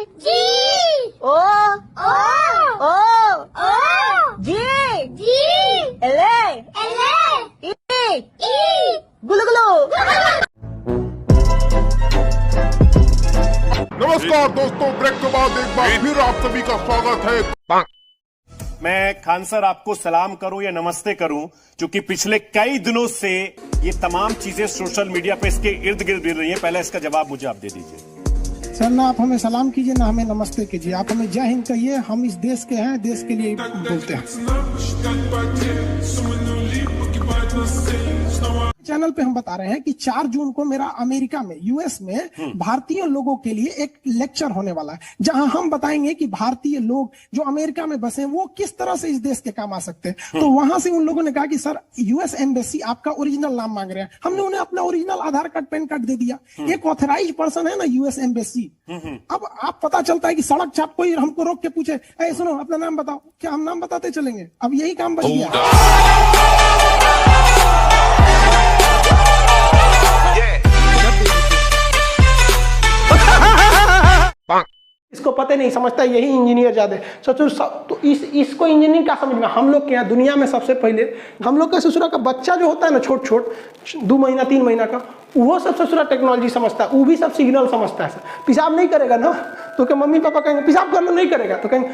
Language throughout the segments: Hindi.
जी ओ ओ ओ ओ जी जी एले एले ई ई गुलगुलू। नमस्कार दोस्तों, ब्रेक के बाद एक बार फिर आप सभी का स्वागत है। मैं खान सर आपको सलाम करूं या नमस्ते करूं, क्योंकि पिछले कई दिनों से ये तमाम चीजें सोशल मीडिया पे इसके इर्द गिर्द गिर रही हैं। पहले इसका जवाब मुझे आप दे दीजिए। सर, ना आप हमें सलाम कीजिए ना हमें नमस्ते कीजिए, आप हमें जय हिंद कहिए। हम इस देश के हैं, देश के लिए बोलते हैं। चैनल पे हम बता रहे हैं कि 4 जून को मेरा अमेरिका में, यूएस में भारतीय लोगों के लिए एक लेक्चर होने वाला है, जहां हम बताएंगे कि भारतीय लोग जो अमेरिका में बसे हैं वो किस तरह से इस देश के काम आ सकते हैं। तो वहां से उन लोगों ने कहा कि सर, यूएस एम्बेसी आपका ओरिजिनल नाम मांग रहे हैं। हमने उन्हें अपना ओरिजिनल आधार कार्ड, पैन कार्ड दे दिया। एक ऑथराइज पर्सन है ना यूएस एम्बेसी। अब आप पता चलता है कि सड़क छाप कोई हमको रोक के पूछे, ए सुनो अपना नाम बताओ, क्या हम नाम बताते चलेंगे? अब यही काम बच गया। इसको पता नहीं, समझता है यही इंजीनियर ज्यादा है। ससुर तो इसको इंजीनियरिंग क्या समझ में? हम लोग के यहाँ दुनिया में सबसे पहले हम लोग का ससुरा का बच्चा जो होता है ना, छोट छोट 2 महीना 3 महीना का, वो सब ससुरा टेक्नोलॉजी समझता है। वो भी सब सिग्नल समझता है। पेशाब नहीं करेगा ना तो क्या मम्मी पापा कहेंगे पेशाब कर लो, नहीं करेगा तो कहेंगे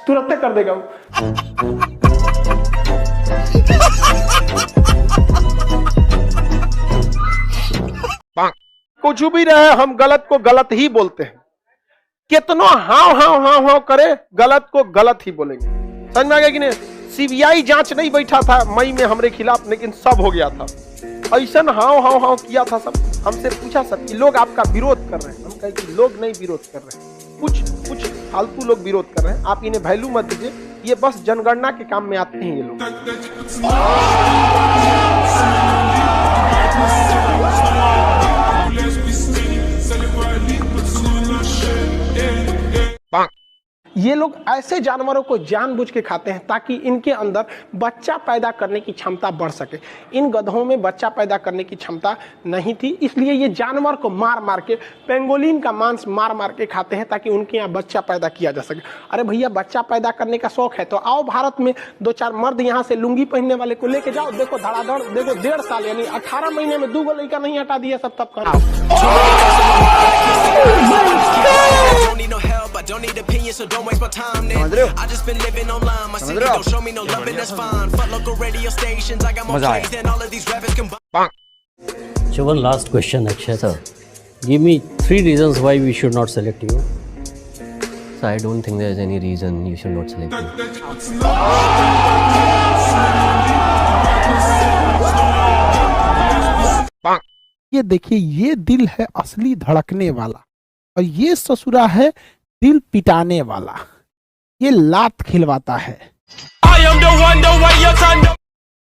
तुरंत कर देगा वो। कुछ भी रहे, हम गलत को गलत ही बोलते हैं। कितनो हाव हाव हाव हाव करे, गलत को गलत ही बोलेंगे। समझ में आ गया कि नहीं? सीबीआई जांच नहीं बैठा था मई में हमरे खिलाफ, लेकिन सब हो गया था। ऐसा हाव हाव हाव किया था सब। हमसे पूछा सब कि लोग आपका विरोध कर रहे हैं। हम कहे कि लोग नहीं विरोध कर रहे हैं, कुछ फालतू लोग विरोध कर रहे हैं। आप इन्हें वैल्यू मत दीजिए, ये बस जनगणना के काम में आते हैं ये लोग। ये लोग ऐसे जानवरों को जानबूझ के खाते हैं ताकि इनके अंदर बच्चा पैदा करने की क्षमता बढ़ सके। इन गधों में बच्चा पैदा करने की क्षमता नहीं थी, इसलिए ये जानवर को मार मार के, पेंगोलिन का मांस मार मार के खाते हैं ताकि उनके यहाँ बच्चा पैदा किया जा सके। अरे भैया, बच्चा पैदा करने का शौक है तो आओ भारत में 2-4 मर्द यहाँ से लुंगी पहनने वाले को लेके जाओ। देखो धड़ाधड़, देखो 1.5 साल यानी 18 महीने में 2 लड़का नहीं हटा दिया सब तब कर। Don't need opinions, so don't waste my time then. I just been living online. My city don't show me no love and that's fine. Fuck local radio stations, I got more plays than all of these rappers combined. So one last question, Akshay sir. Give me 3 reasons why we should not select you. So I don't think there is any reason you should not select me. ये देखिए, ये दिल है असली धड़कने वाला और ये ससुरा है दिल पिटाने वाला। ये लात खिलवाता है।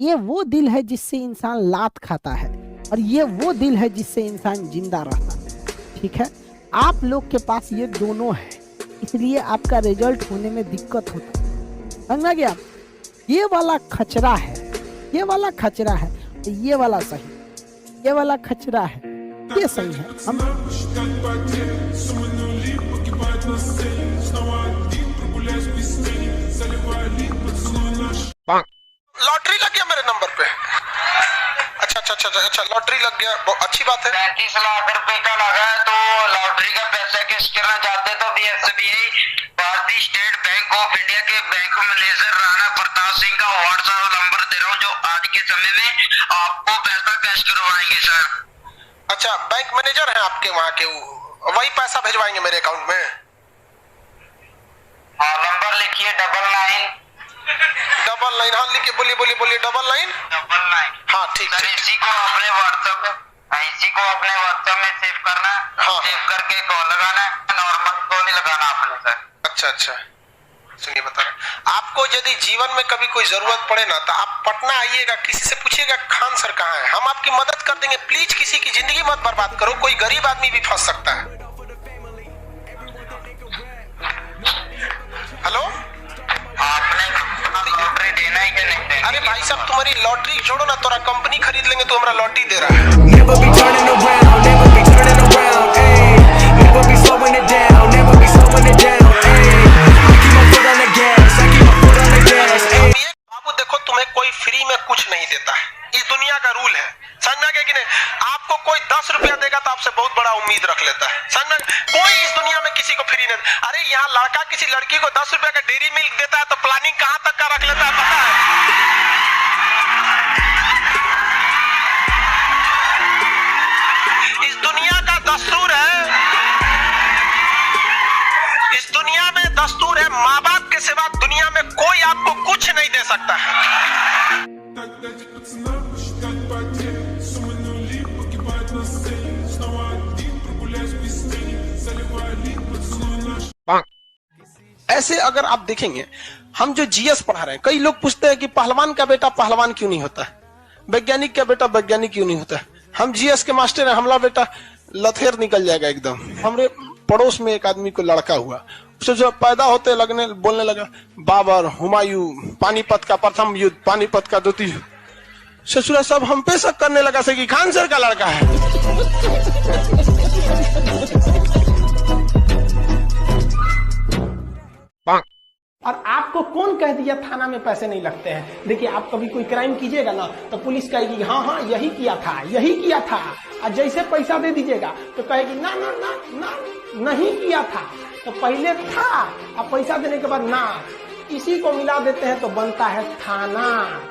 ये वो दिल है जिससे इंसान लात खाता है और ये वो दिल है जिससे इंसान जिंदा रहता है। ठीक है, आप लोग के पास ये दोनों है, इसलिए आपका रिजल्ट होने में दिक्कत होता है। समझ गया? ये वाला खचरा है, ये वाला खचरा है, ये वाला सही, ये वाला खचरा है, ये सही है। हम लॉटरी लग गया मेरे नंबर पे। अच्छा, लॉटरी लग गया, बहुत अच्छी बात है। 35 लाख रुपए का लगा है, तो लॉटरी का पैसा कैश करना चाहते तो एसबीआई भारतीय स्टेट बैंक ऑफ इंडिया के बैंक मैनेजर राणा प्रताप सिंह का व्हाट्सएप नंबर दे रहा हूँ, जो आज के समय में आपको पैसा कैश करवाएंगे सर। अच्छा, बैंक मैनेजर है आपके वहाँ के, वही पैसा भिजवाएंगे मेरे अकाउंट में? हाँ, नंबर लिखिए 99 हाँ लिखिए, बोलिए 99। हाँ ठीक है। इसी को अपने व्हाट्सएप में सेव करना है। हाँ। सेव करके कॉल लगाना है, नॉर्मल कॉल नहीं लगाना आपने सर। अच्छा, सुनिए बता रहे, आपको यदि जीवन में कभी कोई जरूरत पड़े ना तो आप पटना आइएगा, किसी से पूछिएगा खान सर कहाँ है, हम आपकी मदद कर देंगे। प्लीज किसी की जिंदगी मत बर्बाद करो, कोई गरीब आदमी भी फंस सकता है। हेलो, आपने लॉटरी देना है कि नहीं देना? अरे भाई साहब, तुम्हारी लॉटरी छोड़ो ना, तोरा कंपनी खरीद लेंगे, तो हमारा लॉटरी दे रहा है। देता है। समझ में? कोई इस दुनिया में किसी को फ्री नहीं। अरे यहाँ लड़का किसी लड़की को 10 रुपए का डेयरी मिल्क देता है तो प्लानिंग कहां तक का रख लेता है पता है? इस दुनिया का दस्तूर है, इस दुनिया में दस्तूर है, माँ बाप के सिवा दुनिया में कोई आपको कुछ नहीं दे सकता है। ऐसे अगर आप देखेंगे, हम जो जीएस पढ़ा रहे हैं, कई लोग पूछते हैं कि पहलवान का बेटा पहलवान क्यों नहीं होता है, वैज्ञानिक का बेटा वैज्ञानिक क्यों नहीं होता है। हम जीएस के मास्टर हैं, हमारा बेटा लथेर निकल जाएगा एकदम। हमरे पड़ोस में एक आदमी को लड़का हुआ, उससे जो पैदा होते लगने बोलने लगा बाबर, हुमायूं, पानीपत का प्रथम युद्ध, पानीपत का द्वितीय युद्ध। ससुरा सब हम पे शक करने लगा से कि खान सर का लड़का है। और आपको कौन कह दिया थाना में पैसे नहीं लगते हैं? देखिए, आप कभी कोई क्राइम कीजिएगा ना तो पुलिस कहेगी हाँ हाँ यही किया था, यही किया था। और जैसे पैसा दे दीजिएगा तो कहेगी ना ना ना ना नहीं किया था, तो पहले था अब पैसा देने के बाद ना। इसी को मिला देते हैं तो बनता है थाना,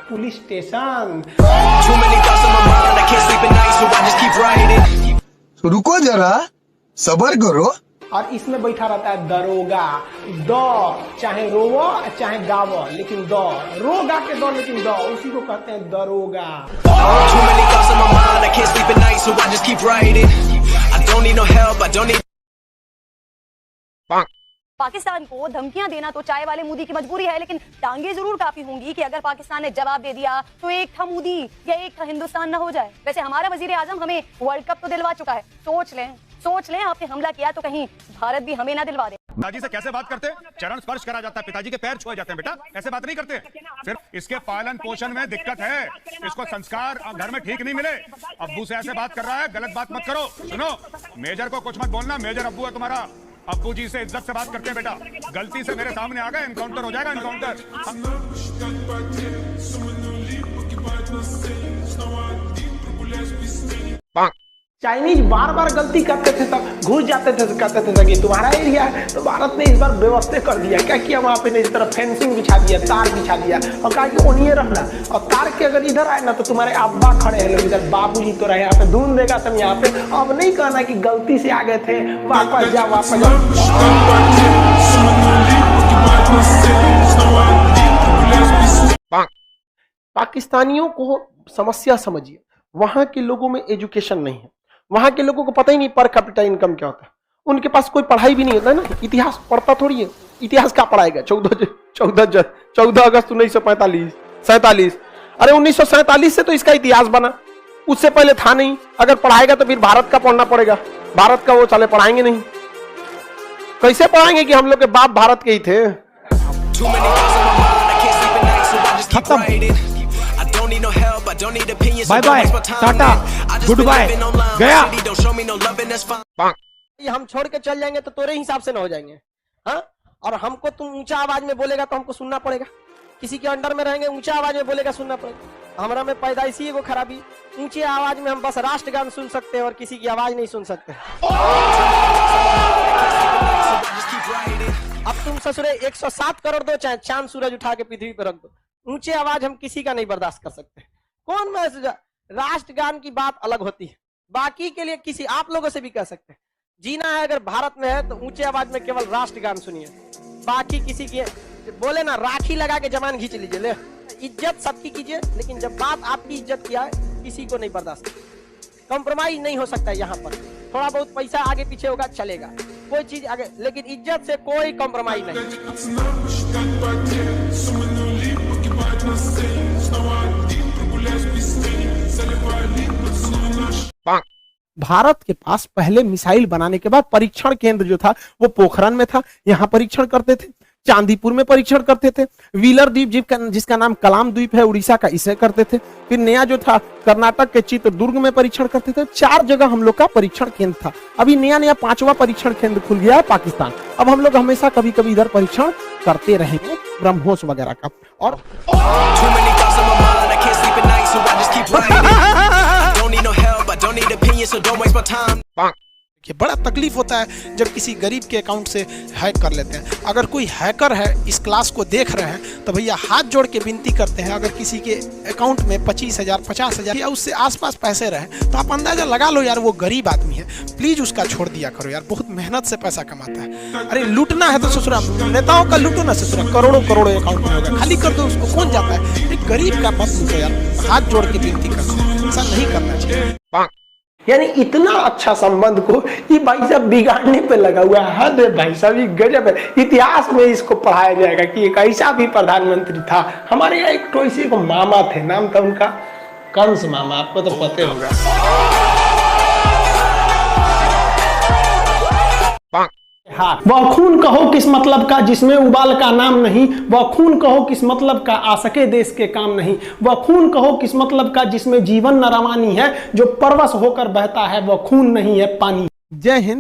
पुलिस स्टेशन। रुको जरा, सबर करो। और इसमें बैठा रहता है दरोगा। दो चाहे रोवो चाहे गावो, लेकिन दो रोगा के दो, लेकिन दो, उसी को कहते हैं दरोगा। पाकिस्तान को धमकियां देना तो चाय वाले मोदी की मजबूरी है, लेकिन टांगे जरूर काफी होंगी कि अगर पाकिस्तान ने जवाब दे दिया तो एक था मोदी या एक था हिंदुस्तान न हो जाए। वैसे हमारा वजीर आजम हमें वर्ल्ड कप तो दिलवा चुका है। सोच लें आपने हमला किया तो कहीं भारत भी हमें ना दिलवा दे। पिताजी से कैसे बात करते हैं? चरण स्पर्श करा जाता है, पिताजी के पैर छुए जाते हैं। बेटा ऐसे बात नहीं करते। सिर्फ इसके पालन पोषण में दिक्कत है, इसको संस्कार घर में ठीक नहीं मिले। अब्बू से ऐसे बात कर रहा है, गलत बात मत करो। सुनो, मेजर को कुछ मत बोलना, मेजर अब्बू है तुम्हारा। अब्बू जी से इज्जत से बात करते हैं बेटा। गलती से मेरे सामने आ गए, एनकाउंटर हो जाएगा, एनकाउंटर। चाइनीज बार बार गलती करते थे, तब घुस जाते थे, कहते थे कि तुम्हारा एरिया है। तो भारत ने इस बार व्यवस्था कर दिया। क्या किया वहाँ पे? इस तरह फेंसिंग बिछा दिया, तार बिछा दिया और कहा कि ओनिए रखना। और तार के अगर इधर आए ना तो तुम्हारे अब्बा खड़े हैं लोग, इधर बाबूजी तो रहे यहाँ पे, ढूंढ देगा तुम यहाँ पे। अब नहीं कहना कि गलती से आ गए थे, वापस जाओ वापस जाओ। पाकिस्तानियों को समस्या समझिए, वहां के लोगों में एजुकेशन नहीं है। वहां के लोगों को पता ही नहीं पर कैपिटा इनकम क्या होता है। उनके पास कोई पढ़ाई भी नहीं होता है ना, इतिहास पढ़ता थोड़ी है। इतिहास क्या पढ़ाएगा? 14 अगस्त 1947। अरे 1947 से तो इसका इतिहास बना, उससे पहले था नहीं। अगर पढ़ाएगा तो फिर भारत का पढ़ना पड़ेगा। भारत का वो चले पढ़ाएंगे नहीं, कैसे पढ़ाएंगे कि हम लोग के बाप भारत के ही थे। खत्म। Bye bye, tata, good bye, गया। हम छोड़ के चल जाएंगे तो तेरे हिसाब से ना हो जाएंगे, हाँ? और हमको तुम ऊंचा आवाज में बोलेगा तो हमको सुनना पड़ेगा। किसी के अंडर में रहेंगे, ऊंचा आवाज में बोलेगा, सुनना पड़ेगा। हमारा में पैदाइशी एगो खराबी, ऊंची आवाज में हम बस राष्ट्रगान सुन सकते हैं और किसी की आवाज नहीं सुन सकते। अब तुम ससुरे 107 करोड़ दो, चाहे चांद सूरज उठा के पृथ्वी पर रख दो, ऊंचे आवाज हम किसी का नहीं बर्दाश्त कर सकते। कौन मैसेज? राष्ट्रगान की बात अलग होती है, बाकी के लिए किसी आप लोगों से भी कह सकते हैं। जीना है अगर भारत में है तो ऊंचे आवाज में केवल राष्ट्रगान सुनिए, बाकी किसी की बोले ना राखी लगा के जमान खींच लीजिए। ले, इज्जत सबकी कीजिए, लेकिन जब बात आपकी इज्जत की है किसी को नहीं बर्दाश्त। कॉम्प्रोमाइज नहीं हो सकता है यहाँ पर। थोड़ा बहुत पैसा आगे पीछे होगा चलेगा, कोई चीज आगे, लेकिन इज्जत से कोई कॉम्प्रोमाइज नहीं। भारत के पास पहले मिसाइल बनाने के बाद परीक्षण केंद्र जो था वो पोखरण में था, यहाँ परीक्षण करते थे। चांदीपुर में परीक्षण करते थे। व्हीलर द्वीप जिसका नाम कलाम द्वीप है उड़ीसा का, इसे करते थे। फिर नया जो था कर्नाटक के चित्रदुर्ग में परीक्षण करते थे। 4 जगह हम लोग का परीक्षण केंद्र था। अभी नया 5वां परीक्षण केंद्र खुल गया है पाकिस्तान। अब हम लोग हमेशा कभी कभी इधर परीक्षण करते रहेंगे, ब्रह्मोस वगैरह का। और ये बड़ा तकलीफ होता है जब किसी गरीब के अकाउंट से हैक कर लेते हैं। अगर कोई हैकर है इस क्लास को देख रहे हैं तो भैया हाथ जोड़ के विनती करते हैं, अगर किसी के अकाउंट में 25,000 50,000 या उससे आसपास पैसे रहे तो आप अंदाजा लगा लो यार वो गरीब आदमी है, प्लीज उसका छोड़ दिया करो यार, बहुत मेहनत से पैसा कमाता है। अरे लूटना है तो ससुरा नेताओं का लूटो ना ससुरा, करोड़ों करोड़ों अकाउंट में होगा, खाली कर दो उसको, कौन जाता है। एक गरीब का मत लूटो यार, हाथ जोड़ के विनती करते हैं, ऐसा नहीं करना चाहिए। यानी इतना अच्छा संबंध को ये भाई साहब बिगाड़ने पे लगा हुआ है। हद है भाई साहब, ये गजब है। इतिहास में इसको पढ़ाया जाएगा कि एक ऐसा भी प्रधानमंत्री था। हमारे यहाँ एक तो इसी को मामा थे, नाम था उनका कंस मामा, आपको तो पता होगा। हाँ, वह खून कहो किस मतलब का जिसमें उबाल का नाम नहीं, वह खून कहो किस मतलब का आ सके देश के काम नहीं, वह खून कहो किस मतलब का जिसमें जीवन न रवानी है, जो परवश होकर बहता है वह खून नहीं है पानी। जय हिंद।